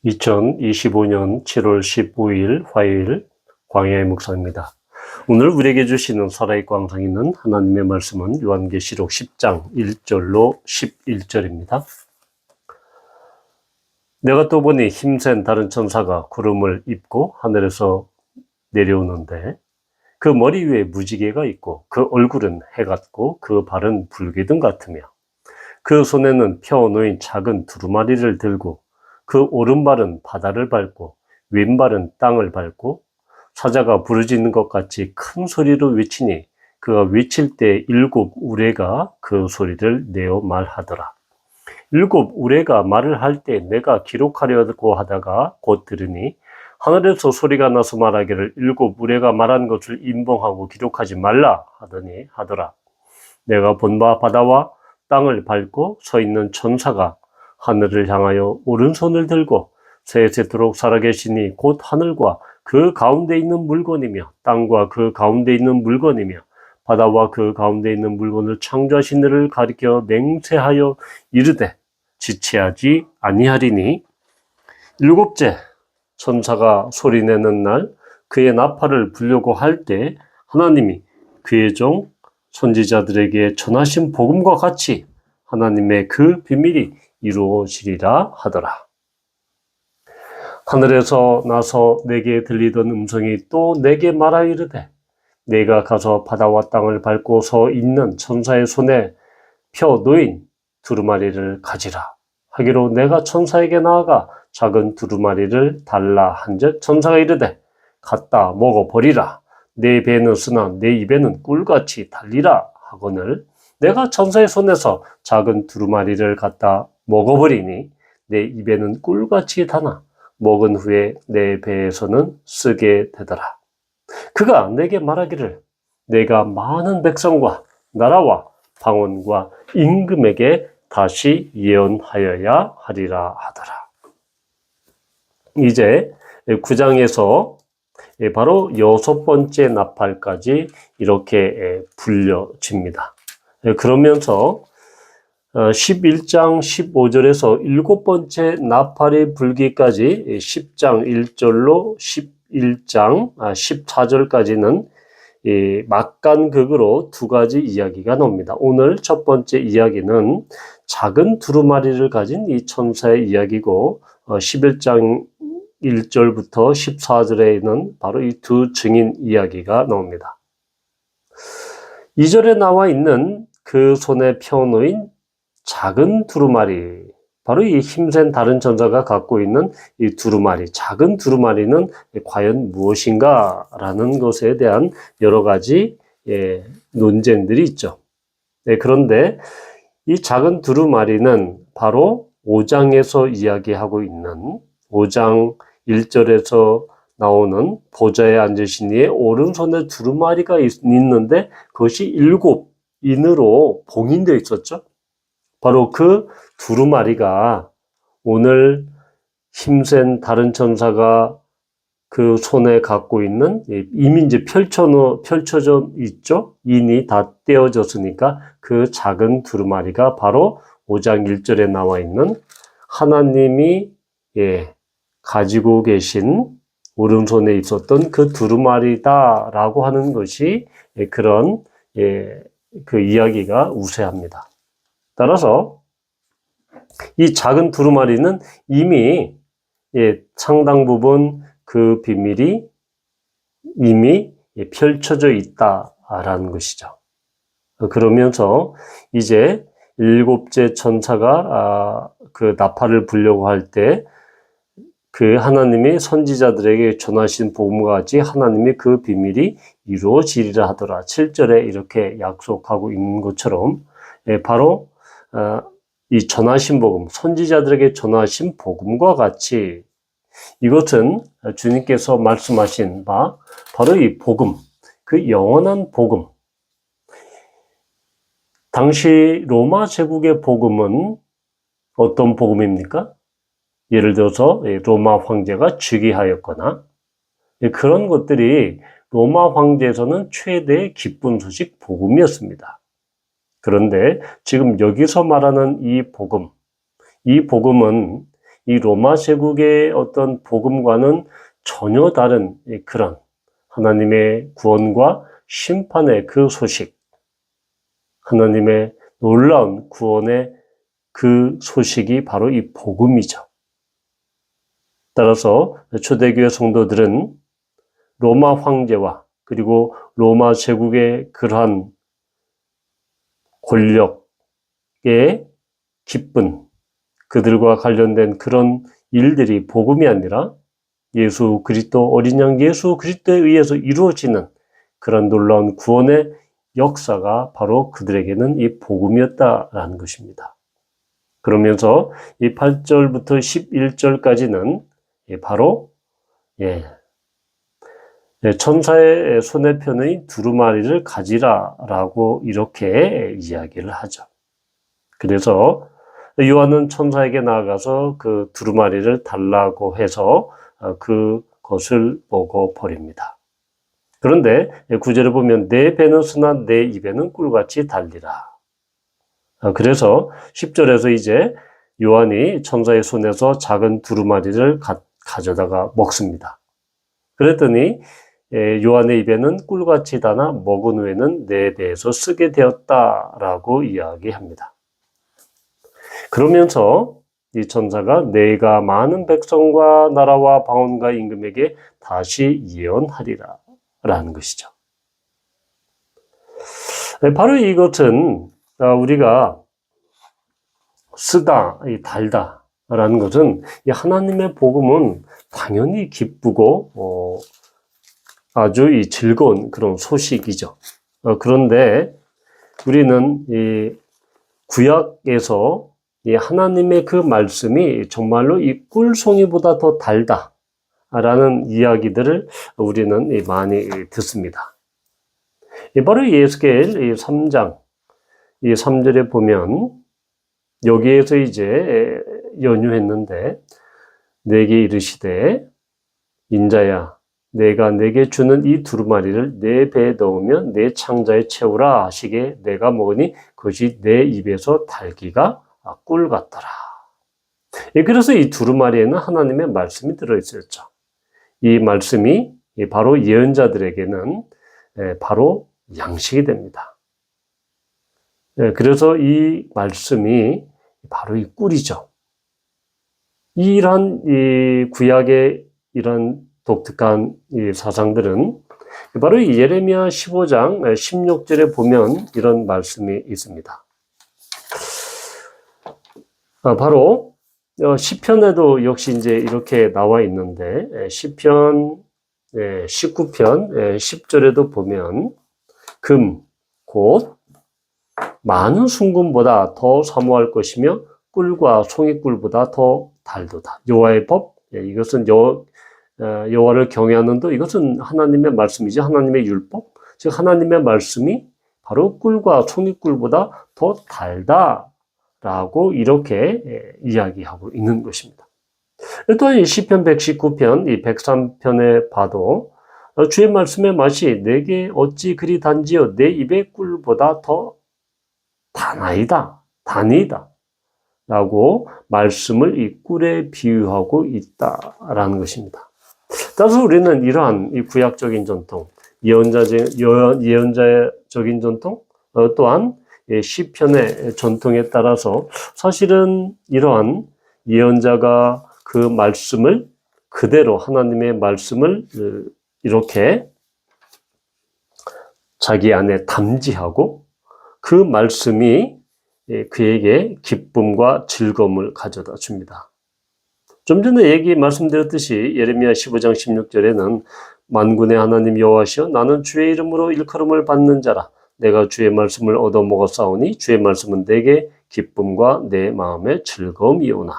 2025년 7월 15일 화요일 광야의 묵상입니다. 오늘 우리에게 주시는 살아있고 항상 있는 하나님의 말씀은 요한계시록 10장 1절로 11절입니다. 내가 또 보니 힘센 다른 천사가 구름을 입고 하늘에서 내려오는데 그 머리 위에 무지개가 있고 그 얼굴은 해 같고 그 발은 불기둥 같으며 그 손에는 펴놓인 작은 두루마리를 들고 그 오른발은 바다를 밟고 왼발은 땅을 밟고 사자가 부르짖는 것 같이 큰 소리로 외치니 그가 외칠 때 7 우레가 그 소리를 내어 말하더라. 7 우레가 말을 할 때 내가 기록하려고 하다가 곧 들으니 하늘에서 소리가 나서 말하기를 7 우레가 말한 것을 인봉하고 기록하지 말라 하더니 하더라. 내가 본 바 바다와 땅을 밟고 서 있는 천사가 하늘을 향하여 오른손을 들고 세세토록 살아계시니 곧 하늘과 그 가운데 있는 물건이며 땅과 그 가운데 있는 물건이며 바다와 그 가운데 있는 물건을 창조하신 이를 가리켜 맹세하여 이르되 지체하지 아니하리니 7째 천사가 소리내는 날 그의 나팔을 불려고 할 때 하나님이 그의 종 선지자들에게 전하신 복음과 같이 하나님의 그 비밀이 이루어지리라 하더라. 하늘에서 나서 내게 들리던 음성이 또 내게 말하 이르되 내가 가서 바다와 땅을 밟고 서 있는 천사의 손에 펴 놓인 두루마리를 가지라 하기로 내가 천사에게 나아가 작은 두루마리를 달라 한즉 천사가 이르되 갖다 먹어버리라. 내 배는 쓰나 내 입에는 꿀같이 달리라 하거늘 내가 천사의 손에서 작은 두루마리를 갖다 먹어버리니 내 입에는 꿀같이 다나 먹은 후에 내 배에서는 쓰게 되더라. 그가 내게 말하기를 내가 많은 백성과 나라와 방언과 임금에게 다시 예언하여야 하리라 하더라. 이제 9장에서 바로 6번째 나팔까지 이렇게 불려집니다. 그러면서 11장 15절에서 7번째 나팔이 불기까지 10장 1절로 11장 14절까지는 막간극으로 2가지 이야기가 나옵니다. 오늘 첫 번째 이야기는 작은 두루마리를 가진 이 천사의 이야기고 11장 1절부터 14절에는 바로 이 두 증인 이야기가 나옵니다. 2절에 나와 있는 그 손에 펴놓인 작은 두루마리, 바로 이 힘센 다른 천사가 갖고 있는 이 두루마리, 작은 두루마리는 과연 무엇인가 라는 것에 대한 여러 가지 논쟁들이 있죠. 그런데 이 작은 두루마리는 바로 5장에서 이야기하고 있는 5장 1절에서 나오는 보좌에 앉으신 이의 오른손에 두루마리가 있는데 그것이 7인으로 봉인되어 있었죠. 바로 그 두루마리가 오늘 힘센 다른 천사가 그 손에 갖고 있는 이미 이제 펼쳐져 있죠. 인이 다 떼어졌으니까 그 작은 두루마리가 바로 5장 1절에 나와 있는 하나님이 가지고 계신 오른손에 있었던 그 두루마리다라고 하는 것이 그런 그 이야기가 우세합니다. 따라서 이 작은 두루마리는 이미 상당 부분 그 비밀이 이미 펼쳐져 있다라는 것이죠. 그러면서 이제 7째 천사가 그 나팔을 불려고 할 때 그 하나님이 선지자들에게 전하신 복음과 같이 하나님이 그 비밀이 이루어지리라 하더라. 7절에 이렇게 약속하고 있는 것처럼 바로 이 전하신 복음, 선지자들에게 전하신 복음과 같이 이것은 주님께서 말씀하신 바 바로 이 복음, 그 영원한 복음. 당시 로마 제국의 복음은 어떤 복음입니까? 예를 들어서 로마 황제가 즉위하였거나 그런 것들이 로마 황제에서는 최대의 기쁜 소식 복음이었습니다. 그런데 지금 여기서 말하는 이 복음은 이 로마 제국의 어떤 복음과는 전혀 다른 그런 하나님의 구원과 심판의 그 소식, 하나님의 놀라운 구원의 그 소식이 바로 이 복음이죠. 따라서 초대교회 성도들은 로마 황제와 그리고 로마 제국의 그러한 권력에 기쁜 그들과 관련된 그런 일들이 복음이 아니라 예수 그리스도 어린 양 예수 그리스도에 의해서 이루어지는 그런 놀라운 구원의 역사가 바로 그들에게는 이 복음이었다라는 것입니다. 그러면서 이 8절부터 11절까지는 바로 천사의 손에 펴는 두루마리를 가지라라고 이렇게 이야기를 하죠. 그래서 요한은 천사에게 나아가서 그 두루마리를 달라고 해서 그것을 보고 버립니다. 그런데 9절에 보면 내 배는 쓰나 내 입에는 꿀같이 달리라. 그래서 10절에서 이제 요한이 천사의 손에서 작은 두루마리를 가져다가 먹습니다. 그랬더니 요한의 입에는 꿀같이 다나 먹은 후에는 내 배에서 쓰게 되었다라고 이야기합니다. 그러면서 이 천사가 내가 많은 백성과 나라와 방언과 임금에게 다시 예언하리라 라는 것이죠. 바로 이것은 우리가 쓰다, 달다 라는 것은 이 하나님의 복음은 당연히 기쁘고 아주 이 즐거운 그런 소식이죠. 그런데 우리는 이 구약에서 이 하나님의 그 말씀이 정말로 이 꿀송이보다 더 달다라는 이야기들을 우리는 많이 듣습니다. 바로 예스겔 3장 이 3절에 보면 여기에서 이제 연유했는데 내게 이르시되 인자야 내가 내게 주는 이 두루마리를 내 배에 넣으면 내 창자에 채우라 하시게 내가 먹으니 그것이 내 입에서 달기가 꿀 같더라. 그래서 이 두루마리에는 하나님의 말씀이 들어있었죠. 이 말씀이 바로 예언자들에게는 바로 양식이 됩니다. 그래서 이 말씀이 바로 이 꿀이죠. 이러한 이 구약의 이런 독특한 이 사상들은 바로 이 예레미야 15장 16절에 보면 이런 말씀이 있습니다. 바로 시편에도 역시 이제 이렇게 나와 있는데 시편 19편 10절에도 보면 금, 곧 많은 순금보다 더 사모할 것이며 꿀과 송이꿀보다 더 달도다. 여호와의 법, 이것은 여호와를 경외하는도 이것은 하나님의 말씀이죠. 하나님의 율법, 즉 하나님의 말씀이 바로 꿀과 송이꿀보다 더 달다라고 이렇게 이야기하고 있는 것입니다. 또한 이 시편 119편, 이 103편에 봐도 주의 말씀의 맛이 내게 어찌 그리 단지요 내 입의 꿀보다 더 단이다 라고 말씀을 이 꿀에 비유하고 있다라는 것입니다. 따라서 우리는 이러한 이 구약적인 전통, 예언자적인 전통, 또한 시편의 전통에 따라서 사실은 이러한 예언자가 그 말씀을 그대로 하나님의 말씀을 이렇게 자기 안에 담지하고 그 말씀이 그에게 기쁨과 즐거움을 가져다 줍니다. 좀 전에 말씀드렸듯이 예레미야 15장 16절에는 만군의 하나님 여호와시여 나는 주의 이름으로 일컬음을 받는 자라 내가 주의 말씀을 얻어먹었사오니 주의 말씀은 내게 기쁨과 내 마음의 즐거움이오나.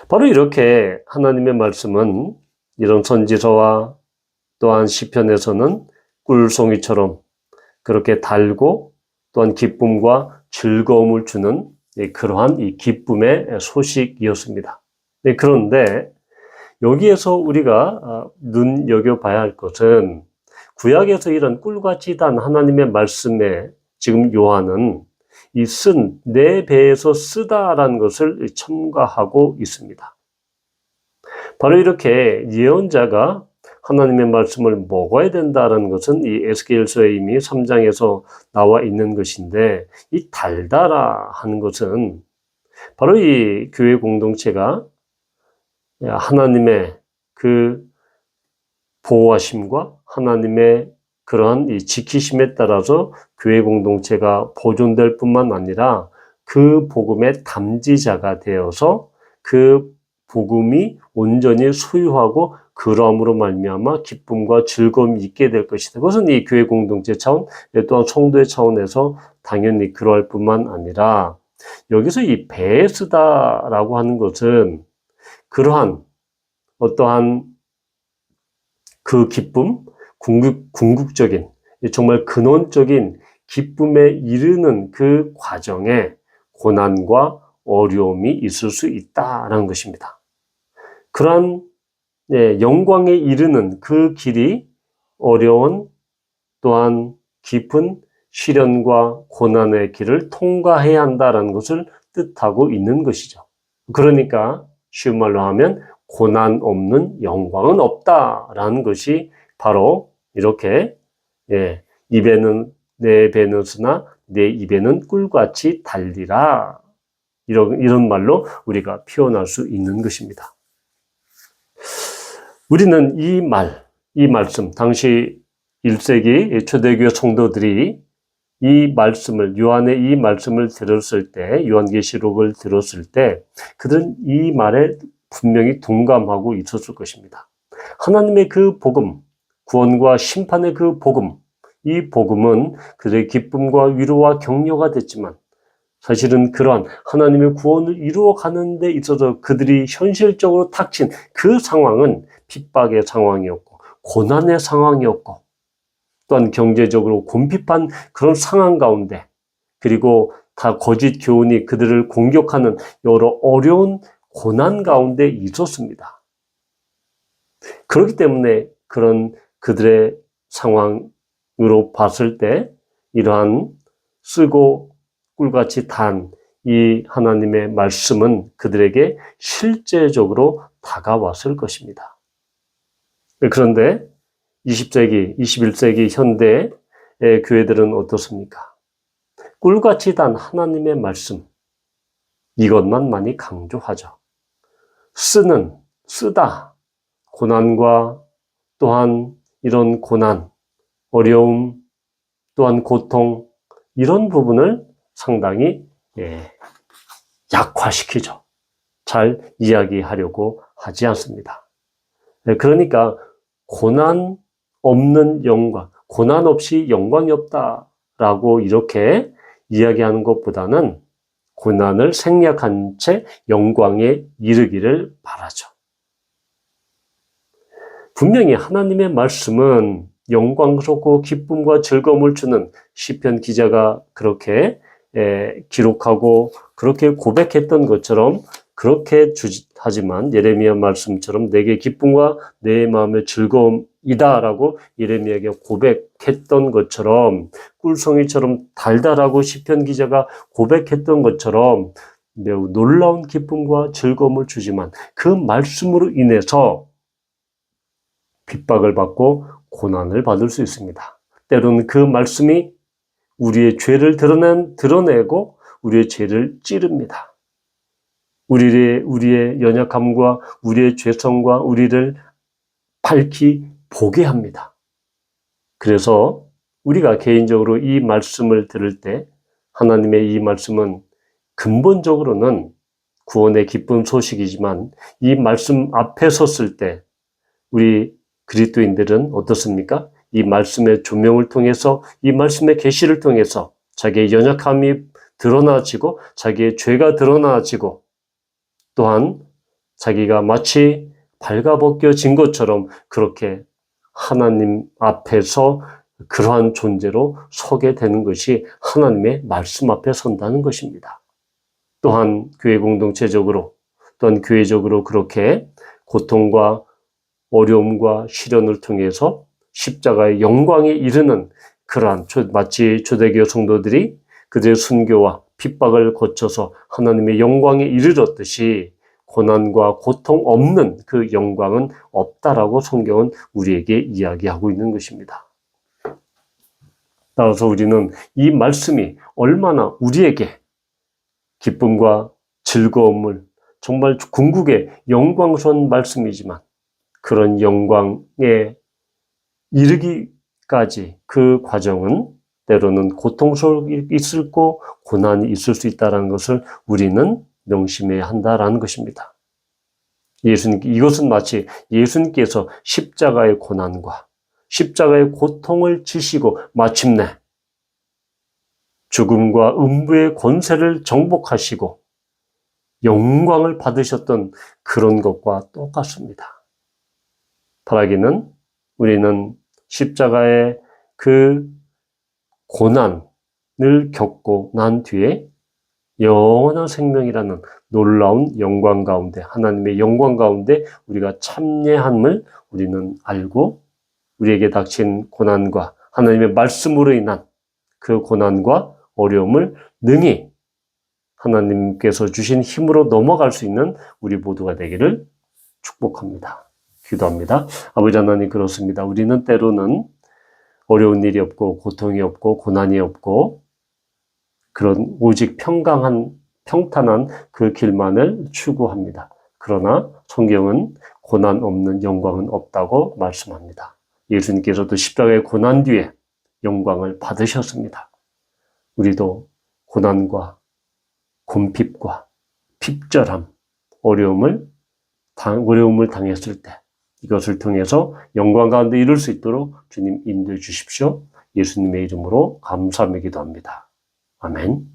바로 이렇게 하나님의 말씀은 이런 선지서와 또한 시편에서는 꿀송이처럼 그렇게 달고 또한 기쁨과 즐거움을 주는 그러한 이 기쁨의 소식이었습니다. 그런데 여기에서 우리가 눈여겨봐야 할 것은 구약에서 이런 꿀같이 단 하나님의 말씀에 지금 요한은 이 내 배에서 쓰다라는 것을 첨가하고 있습니다. 바로 이렇게 예언자가 하나님의 말씀을 먹어야 된다는 것은 이 에스겔서에 이미 3장에서 나와 있는 것인데, 이 달다라 하는 것은 바로 이 교회 공동체가 하나님의 그 보호하심과 하나님의 그러한 이 지키심에 따라서 교회 공동체가 보존될 뿐만 아니라 그 복음의 담지자가 되어서 그 복음이 온전히 소유하고 그러함으로 말미암아 기쁨과 즐거움이 있게 될 것이다. 그것은 이 교회 공동체 차원, 또한 성도의 차원에서 당연히 그러할 뿐만 아니라, 여기서 이 배에 쓰다라고 하는 것은 그러한 어떠한 그 기쁨, 궁극적인, 정말 근원적인 기쁨에 이르는 그 과정에 고난과 어려움이 있을 수 있다라는 것입니다. 그러한 영광에 이르는 그 길이 어려운, 또한 깊은 시련과 고난의 길을 통과해야 한다는 것을 뜻하고 있는 것이죠. 그러니까 쉬운 말로 하면 고난 없는 영광은 없다라는 것이 바로 이렇게 입에는 내 배는 쓰나 내 입에는 꿀같이 달리라, 이런 말로 우리가 표현할 수 있는 것입니다. 우리는 이 말씀, 당시 1세기 초대교회 성도들이 이 말씀을, 요한의 이 말씀을 들었을 때, 요한계시록을 들었을 때 그들은 이 말에 분명히 동감하고 있었을 것입니다. 하나님의 그 복음, 구원과 심판의 그 복음, 이 복음은 그들의 기쁨과 위로와 격려가 됐지만, 사실은 그러한 하나님의 구원을 이루어가는 데 있어서 그들이 현실적으로 닥친 그 상황은 핍박의 상황이었고 고난의 상황이었고, 또한 경제적으로 곤핍한 그런 상황 가운데, 그리고 다 거짓 교훈이 그들을 공격하는 여러 어려운 고난 가운데 있었습니다. 그렇기 때문에 그런 그들의 상황으로 봤을 때 이러한 쓰고 꿀같이 단 이 하나님의 말씀은 그들에게 실제적으로 다가왔을 것입니다. 그런데 20세기, 21세기 현대의 교회들은 어떻습니까? 꿀같이 단 하나님의 말씀, 이것만 많이 강조하죠. 쓰다, 고난과 또한 이런 고난, 어려움, 또한 고통, 이런 부분을 상당히 약화시키죠. 잘 이야기하려고 하지 않습니다. 그러니까 고난 없는 영광, 고난 없이 영광이 없다라고 이렇게 이야기하는 것보다는 고난을 생략한 채 영광에 이르기를 바라죠. 분명히 하나님의 말씀은 영광스럽고 기쁨과 즐거움을 주는, 시편 기자가 그렇게 기록하고 그렇게 고백했던 것처럼, 그렇게 하지만 예레미야 말씀처럼 내게 기쁨과 내 마음의 즐거움이다라고 예레미야에게 고백했던 것처럼, 꿀송이처럼 달달하고 시편 기자가 고백했던 것처럼 매우 놀라운 기쁨과 즐거움을 주지만, 그 말씀으로 인해서 핍박을 받고 고난을 받을 수 있습니다. 때로는 그 말씀이 우리의 죄를 드러내고 우리의 죄를 찌릅니다. 우리의 연약함과 우리의 죄성과 우리를 밝히 보게 합니다. 그래서 우리가 개인적으로 이 말씀을 들을 때, 하나님의 이 말씀은 근본적으로는 구원의 기쁜 소식이지만, 이 말씀 앞에 섰을 때 우리 그리스도인들은 어떻습니까? 이 말씀의 조명을 통해서, 이 말씀의 계시를 통해서 자기의 연약함이 드러나지고 자기의 죄가 드러나지고, 또한 자기가 마치 발가벗겨진 것처럼 그렇게 하나님 앞에서 그러한 존재로 서게 되는 것이 하나님의 말씀 앞에 선다는 것입니다. 또한 교회 공동체적으로, 또한 교회적으로 그렇게 고통과 어려움과 시련을 통해서 십자가의 영광에 이르는 그러한, 마치 초대교회 성도들이 그들의 순교와 핍박을 거쳐서 하나님의 영광에 이르렀듯이 고난과 고통 없는 그 영광은 없다라고 성경은 우리에게 이야기하고 있는 것입니다. 따라서 우리는 이 말씀이 얼마나 우리에게 기쁨과 즐거움을, 정말 궁극의 영광스러운 말씀이지만 그런 영광에 이르기까지 그 과정은 때로는 고통스러울 있을 거 고난이 있을 수 있다는 것을 우리는 명심해야 한다라는 것입니다. 이것은 마치 예수님께서 십자가의 고난과 십자가의 고통을 지시고 마침내 죽음과 음부의 권세를 정복하시고 영광을 받으셨던 그런 것과 똑같습니다. 바라기는 우리는 십자가의 그 고난을 겪고 난 뒤에 영원한 생명이라는 놀라운 영광 가운데, 하나님의 영광 가운데 우리가 참여함을 우리는 알고 우리에게 닥친 고난과 하나님의 말씀으로 인한 그 고난과 어려움을 능히 하나님께서 주신 힘으로 넘어갈 수 있는 우리 모두가 되기를 축복합니다. 기도합니다. 아버지 하나님, 그렇습니다. 우리는 때로는 어려운 일이 없고 고통이 없고 고난이 없고 그런 오직 평탄한 그 길만을 추구합니다. 그러나 성경은 고난 없는 영광은 없다고 말씀합니다. 예수님께서도 십자가의 고난 뒤에 영광을 받으셨습니다. 우리도 고난과 곤핍과 핍절함, 어려움을 당했을 때 이것을 통해서 영광 가운데 이룰 수 있도록 주님 인도해 주십시오. 예수님의 이름으로 감사하며 기도합니다. 아멘.